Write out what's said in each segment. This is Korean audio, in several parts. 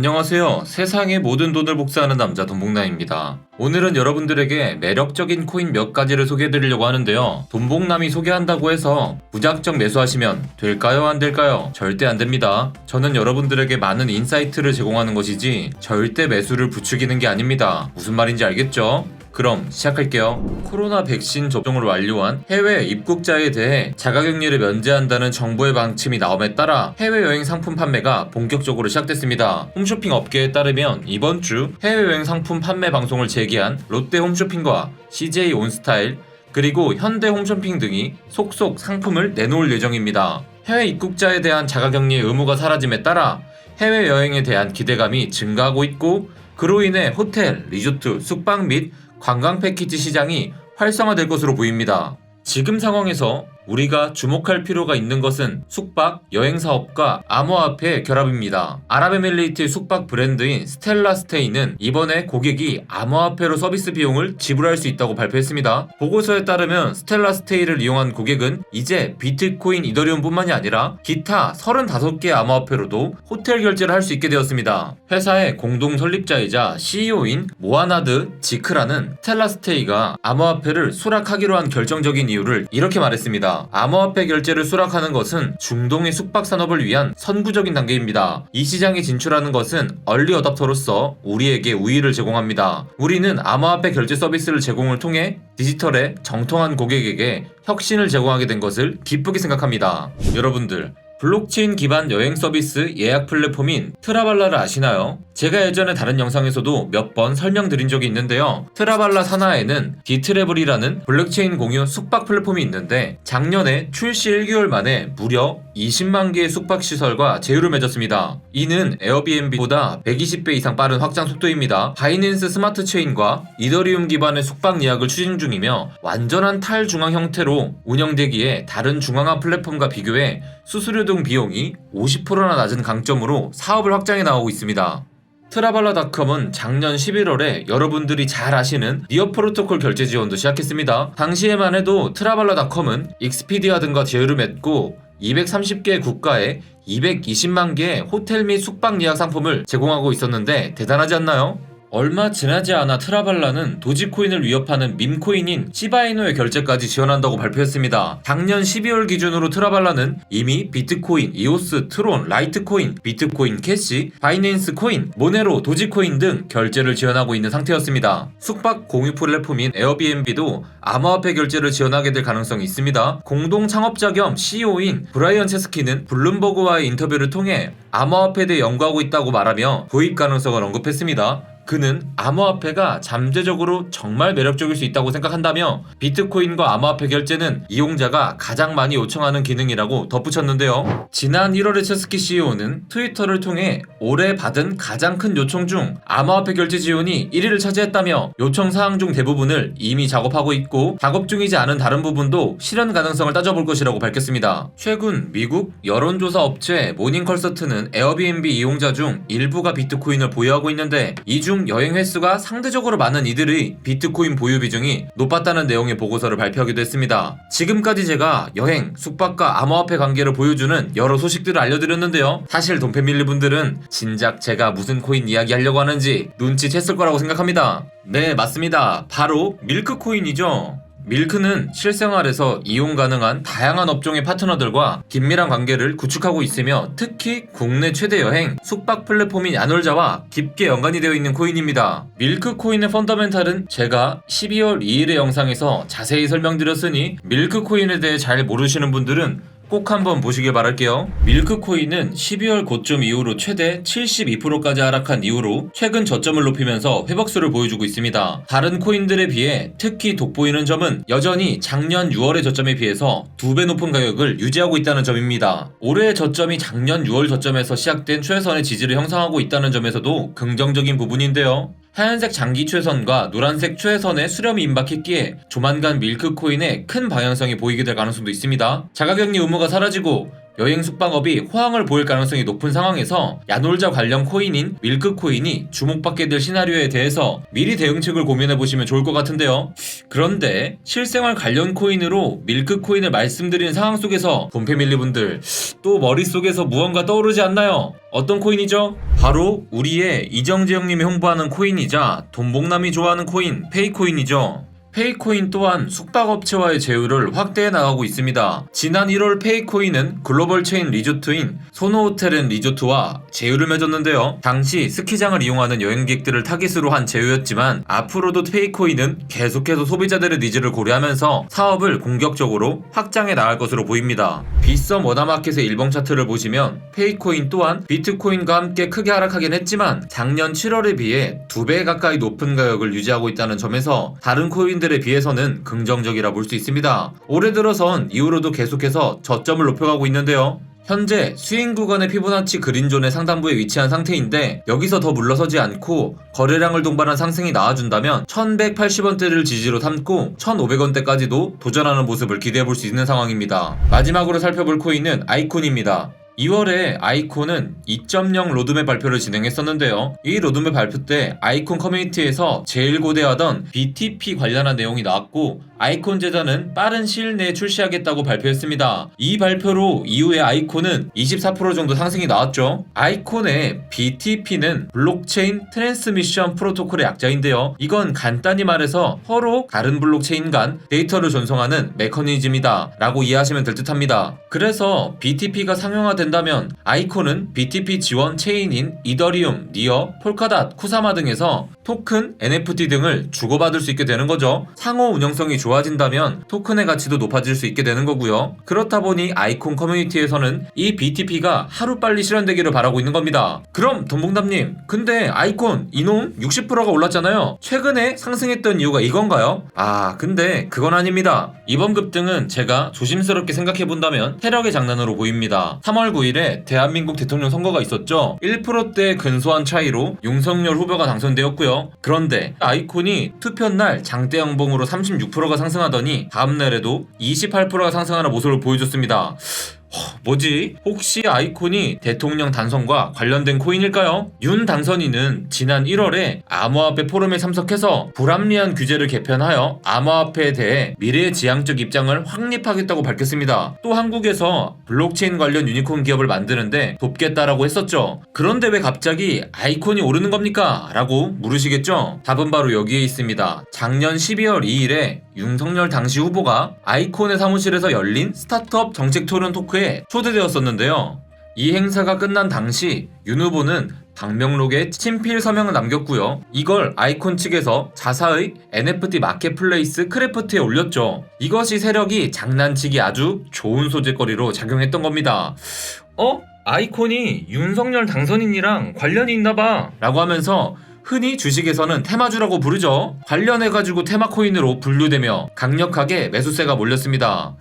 안녕하세요. 세상의 모든 돈을 복사하는 남자 돈복남입니다. 오늘은 여러분들에게 매력적인 코인 몇 가지를 소개해드리려고 하는데요. 돈복남이 소개한다고 해서 무작정 매수하시면 될까요? 안 될까요? 절대 안 됩니다. 저는 여러분들에게 많은 인사이트를 제공하는 것이지 절대 매수를 부추기는 게 아닙니다. 무슨 말인지 알겠죠? 그럼 시작할게요. 코로나 백신 접종을 완료한 해외 입국자에 대해 자가격리를 면제한다는 정부의 방침이 나옴에 따라 해외여행 상품 판매가 본격적으로 시작됐습니다. 홈쇼핑 업계에 따르면 이번 주 해외여행 상품 판매 방송을 재개한 롯데홈쇼핑과 CJ 온스타일 그리고 현대홈쇼핑 등이 속속 상품을 내놓을 예정입니다. 해외 입국자에 대한 자가격리 의무가 사라짐에 따라 해외여행에 대한 기대감이 증가하고 있고 그로 인해 호텔, 리조트, 숙박 및 관광 패키지 시장이 활성화될 것으로 보입니다. 지금 상황에서 우리가 주목할 필요가 있는 것은 숙박, 여행사업과 암호화폐의 결합입니다. 아랍에미레이트의 숙박 브랜드인 스텔라스테이는 이번에 고객이 암호화폐로 서비스 비용을 지불할 수 있다고 발표했습니다. 보고서에 따르면 스텔라스테이를 이용한 고객은 이제 비트코인, 이더리움 뿐만이 아니라 기타 35개의 암호화폐로도 호텔 결제를 할 수 있게 되었습니다. 회사의 공동 설립자이자 CEO인 모하나드 지크라는 스텔라스테이가 암호화폐를 수락하기로 한 결정적인 이유를 이렇게 말했습니다. 암호화폐 결제를 수락하는 것은 중동의 숙박 산업을 위한 선구적인 단계입니다. 이 시장에 진출하는 것은 얼리 어답터로서 우리에게 우위를 제공합니다. 우리는 암호화폐 결제 서비스를 제공을 통해 디지털의 정통한 고객에게 혁신을 제공하게 된 것을 기쁘게 생각합니다. 여러분들, 블록체인 기반 여행 서비스 예약 플랫폼인 트라발라를 아시나요? 제가 예전에 다른 영상에서도 몇 번 설명드린 적이 있는데요. 트라발라 산하에는 디트래블이라는 블록체인 공유 숙박 플랫폼이 있는데 작년에 출시 1개월 만에 무려 20만 개의 숙박 시설과 제휴를 맺었습니다. 이는 에어비앤비보다 120배 이상 빠른 확장 속도입니다. 바이낸스 스마트 체인과 이더리움 기반의 숙박 예약을 추진 중이며 완전한 탈중앙 형태로 운영되기에 다른 중앙화 플랫폼과 비교해 수수료 등 비용이 50%나 낮은 강점으로 사업을 확장해 나가고 있습니다. 트라발라닷컴은 작년 11월에 여러분들이 잘 아시는 니어 프로토콜 결제 지원도 시작했습니다. 당시에만 해도 트라발라닷컴은 익스피디아 등과 제휴를 맺고 230개 국가에 220만 개의 호텔 및 숙박 예약 상품을 제공하고 있었는데 대단하지 않나요? 얼마 지나지 않아 트라발라는 도지코인을 위협하는 밈코인인 시바이노의 결제까지 지원한다고 발표했습니다. 작년 12월 기준으로 트라발라는 이미 비트코인, 이오스, 트론, 라이트코인, 비트코인 캐시, 바이낸스 코인, 모네로, 도지코인 등 결제를 지원하고 있는 상태였습니다. 숙박 공유 플랫폼인 에어비앤비도 암호화폐 결제를 지원하게 될 가능성이 있습니다. 공동 창업자 겸 CEO인 브라이언 체스키는 블룸버그와의 인터뷰를 통해 암호화폐에 대해 연구하고 있다고 말하며 도입 가능성을 언급했습니다. 그는 암호화폐가 잠재적으로 정말 매력적일 수 있다고 생각한다며 비트코인과 암호화폐 결제는 이용자가 가장 많이 요청하는 기능이라고 덧붙였는데요. 지난 1월에 체스키 CEO는 트위터를 통해 올해 받은 가장 큰 요청 중 암호화폐 결제 지원이 1위를 차지했다며 요청 사항 중 대부분을 이미 작업하고 있고 작업 중이지 않은 다른 부분도 실현 가능성을 따져볼 것이라고 밝혔습니다. 최근 미국 여론조사 업체 모닝컨서트는 에어비앤비 이용자 중 일부가 비트코인을 보유하고 있는데 이 중 여행 횟수가 상대적으로 많은 이들의 비트코인 보유 비중이 높았다는 내용의 보고서를 발표하기도 했습니다. 지금까지 제가 여행, 숙박과 암호화폐 관계를 보여주는 여러 소식들을 알려드렸는데요. 사실 돈패밀리 분들은 진작 제가 무슨 코인 이야기 하려고 하는지 눈치챘을 거라고 생각합니다. 네, 맞습니다. 바로 밀크코인이죠. 밀크는 실생활에서 이용 가능한 다양한 업종의 파트너들과 긴밀한 관계를 구축하고 있으며 특히 국내 최대 여행, 숙박 플랫폼인 야놀자와 깊게 연관이 되어 있는 코인입니다. 밀크코인의 펀더멘탈은 제가 12월 2일의 영상에서 자세히 설명드렸으니 밀크코인에 대해 잘 모르시는 분들은 꼭 한번 보시길 바랄게요. 밀크코인은 12월 고점 이후로 최대 72%까지 하락한 이후로 최근 저점을 높이면서 회복세를 보여주고 있습니다. 다른 코인들에 비해 특히 돋보이는 점은 여전히 작년 6월의 저점에 비해서 2배 높은 가격을 유지하고 있다는 점입니다. 올해의 저점이 작년 6월 저점에서 시작된 최선의 지지를 형성하고 있다는 점에서도 긍정적인 부분인데요. 하얀색 장기 최선과 노란색 최선의 수렴이 임박했기에 조만간 밀크코인에 큰 방향성이 보이게 될 가능성도 있습니다. 자가격리 의무가 사라지고 여행 숙박업이 호황을 보일 가능성이 높은 상황에서 야놀자 관련 코인인 밀크 코인이 주목받게 될 시나리오에 대해서 미리 대응책을 고민해보시면 좋을 것 같은데요. 그런데 실생활 관련 코인으로 밀크 코인을 말씀드린 상황 속에서 돈패밀리 분들 또 머릿속에서 무언가 떠오르지 않나요? 어떤 코인이죠? 바로 우리의 이정재 형님이 홍보하는 코인이자 돈봉남이 좋아하는 코인 페이코인이죠. 페이코인 또한 숙박업체와의 제휴를 확대해 나가고 있습니다. 지난 1월 페이코인은 글로벌 체인 리조트인 소노호텔앤리조트와 제휴를 맺었는데요. 당시 스키장을 이용하는 여행객들을 타깃으로 한 제휴였지만 앞으로도 페이코인은 계속해서 소비자들의 니즈를 고려하면서 사업을 공격적으로 확장해 나갈 것으로 보입니다. 빗썸 워너마켓의 일봉 차트를 보시면 페이코인 또한 비트코인과 함께 크게 하락하긴 했지만 작년 7월에 비해 2배 가까이 높은 가격을 유지하고 있다는 점에서 다른 코인들에 비해서는 긍정적이라 볼 수 있습니다. 올해 들어선 이후로도 계속해서 저점을 높여가고 있는데요. 현재 스윙 구간의 피보나치 그린존의 상단부에 위치한 상태인데 여기서 더 물러서지 않고 거래량을 동반한 상승이 나와준다면 1180원대를 지지로 삼고 1500원대까지도 도전하는 모습을 기대해볼 수 있는 상황입니다. 마지막으로 살펴볼 코인은 아이콘입니다. 2월에 아이콘은 2.0 로드맵 발표를 진행했었는데요. 이 로드맵 발표 때 아이콘 커뮤니티에서 제일 고대하던 BTP 관련한 내용이 나왔고 아이콘 재단은 빠른 시일 내에 출시하겠다고 발표했습니다. 이 발표로 이후에 아이콘은 24% 정도 상승이 나왔죠. 아이콘의 BTP는 블록체인 트랜스미션 프로토콜의 약자인데요. 이건 간단히 말해서 서로 다른 블록체인 간 데이터를 전송하는 메커니즘이다 라고 이해하시면 될 듯합니다. 그래서 BTP가 상용화된다면 아이콘은 BTP 지원 체인인 이더리움, 니어, 폴카닷, 쿠사마 등에서 토큰, NFT 등을 주고받을 수 있게 되는 거죠. 상호 운영성이 좋아진다면 토큰의 가치도 높아질 수 있게 되는 거고요. 그렇다 보니 아이콘 커뮤니티에서는 이 BTP가 하루빨리 실현되기를 바라고 있는 겁니다. 그럼 돈봉담님, 근데 아이콘 이놈 60%가 올랐잖아요. 최근에 상승했던 이유가 이건가요? 근데 그건 아닙니다. 이번 급등은 제가 조심스럽게 생각해본다면 세력의 장난으로 보입니다. 3월 9일에 대한민국 대통령 선거가 있었죠. 1%대 근소한 차이로 윤석열 후보가 당선되었고요. 그런데 아이콘이 투표날 장대 양봉으로 36%가 상승하더니 다음날에도 28%가 상승하는 모습을 보여줬습니다. 뭐지? 혹시 아이콘이 대통령 당선과 관련된 코인일까요? 윤 당선인은 지난 1월에 암호화폐 포럼에 참석해서 불합리한 규제를 개편하여 암호화폐에 대해 미래지향적 입장을 확립하겠다고 밝혔습니다. 또 한국에서 블록체인 관련 유니콘 기업을 만드는데 돕겠다라고 했었죠. 그런데 왜 갑자기 아이콘이 오르는 겁니까? 라고 물으시겠죠? 답은 바로 여기에 있습니다. 작년 12월 2일에 윤석열 당시 후보가 아이콘의 사무실에서 열린 스타트업 정책 토론 토크에 초대되었었는데요. 이 행사가 끝난 당시 윤 후보는 방명록에 친필 서명을 남겼고요. 이걸 아이콘 측에서 자사의 NFT 마켓플레이스 크래프트에 올렸죠. 이것이 세력이 장난치기 아주 좋은 소재거리로 작용했던 겁니다. 아이콘이 윤석열 당선인이랑 관련이 있나봐 라고 하면서 흔히 주식에서는 테마주라고 부르죠. 관련해가지고 테마코인으로 분류되며 강력하게 매수세가 몰렸습니다.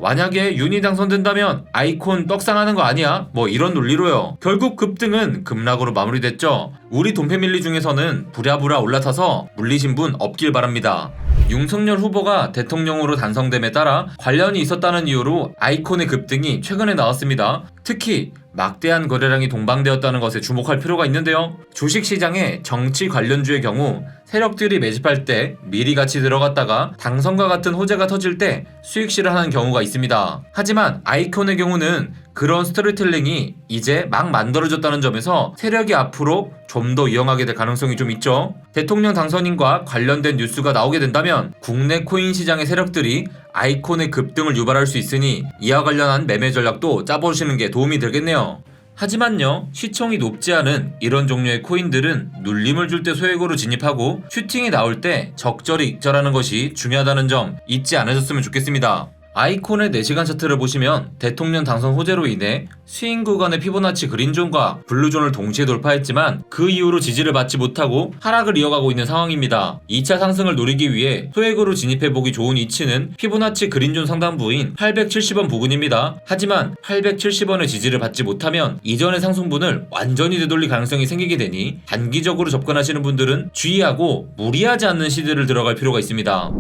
만약에 윤이 당선된다면 아이콘 떡상하는 거 아니야? 뭐 이런 논리로요. 결국 급등은 급락으로 마무리됐죠. 우리 돈패밀리 중에서는 부랴부랴 올라타서 물리신 분 없길 바랍니다. 윤석열 후보가 대통령으로 당선됨에 따라 관련이 있었다는 이유로 아이콘의 급등이 최근에 나왔습니다. 특히 막대한 거래량이 동반되었다는 것에 주목할 필요가 있는데요. 주식시장에 정치 관련주의 경우 세력들이 매집할 때 미리 같이 들어갔다가 당선과 같은 호재가 터질 때 수익 실현하는 경우가 있습니다. 하지만 아이콘의 경우는 그런 스토리텔링이 이제 막 만들어졌다는 점에서 세력이 앞으로 좀 더 이용하게 될 가능성이 좀 있죠. 대통령 당선인과 관련된 뉴스가 나오게 된다면 국내 코인 시장의 세력들이 아이콘의 급등을 유발할 수 있으니 이와 관련한 매매 전략도 짜보시는 게 도움이 되겠네요. 하지만요, 시총이 높지 않은 이런 종류의 코인들은 눌림을 줄 때 소액으로 진입하고 슈팅이 나올 때 적절히 익절하는 것이 중요하다는 점 잊지 않으셨으면 좋겠습니다. 아이콘의 4시간 차트를 보시면 대통령 당선 호재로 인해 스윙 구간의 피보나치 그린존과 블루존을 동시에 돌파했지만 그 이후로 지지를 받지 못하고 하락을 이어가고 있는 상황입니다. 2차 상승을 노리기 위해 소액으로 진입해보기 좋은 위치는 피보나치 그린존 상단부인 870원 부근입니다. 하지만 870원의 지지를 받지 못하면 이전의 상승분을 완전히 되돌릴 가능성이 생기게 되니 단기적으로 접근하시는 분들은 주의하고 무리하지 않는 시드를 들어갈 필요가 있습니다.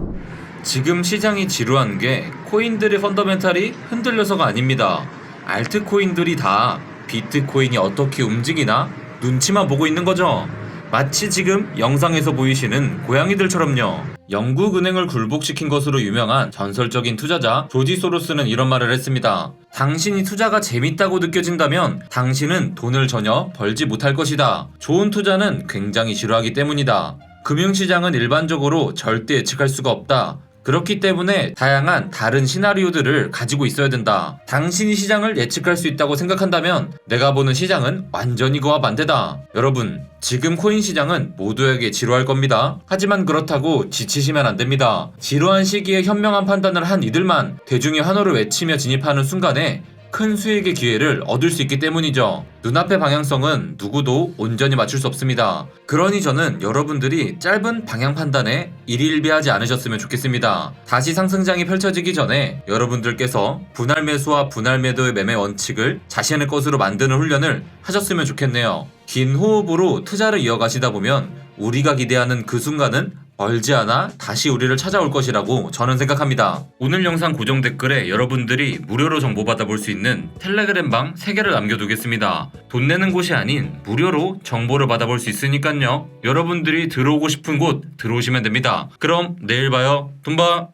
지금 시장이 지루한 게 코인들의 펀더멘탈이 흔들려서가 아닙니다. 알트코인들이 다 비트코인이 어떻게 움직이나 눈치만 보고 있는 거죠. 마치 지금 영상에서 보이시는 고양이들처럼요. 영국 은행을 굴복시킨 것으로 유명한 전설적인 투자자 조지 소로스는 이런 말을 했습니다. 당신이 투자가 재밌다고 느껴진다면 당신은 돈을 전혀 벌지 못할 것이다. 좋은 투자는 굉장히 지루하기 때문이다. 금융시장은 일반적으로 절대 예측할 수가 없다. 그렇기 때문에 다양한 다른 시나리오들을 가지고 있어야 된다. 당신이 시장을 예측할 수 있다고 생각한다면 내가 보는 시장은 완전히 그와 반대다. 여러분, 지금 코인 시장은 모두에게 지루할 겁니다. 하지만 그렇다고 지치시면 안 됩니다. 지루한 시기에 현명한 판단을 한 이들만 대중의 환호를 외치며 진입하는 순간에 큰 수익의 기회를 얻을 수 있기 때문이죠. 눈앞의 방향성은 누구도 온전히 맞출 수 없습니다. 그러니 저는 여러분들이 짧은 방향 판단에 일희일비하지 않으셨으면 좋겠습니다. 다시 상승장이 펼쳐지기 전에 여러분들께서 분할 매수와 분할 매도의 매매 원칙을 자신의 것으로 만드는 훈련을 하셨으면 좋겠네요. 긴 호흡으로 투자를 이어가시다 보면 우리가 기대하는 그 순간은 멀지 않아 다시 우리를 찾아올 것이라고 저는 생각합니다. 오늘 영상 고정 댓글에 여러분들이 무료로 정보 받아볼 수 있는 텔레그램 방 3개를 남겨두겠습니다. 돈 내는 곳이 아닌 무료로 정보를 받아볼 수 있으니까요. 여러분들이 들어오고 싶은 곳 들어오시면 됩니다. 그럼 내일 봐요. 돈바!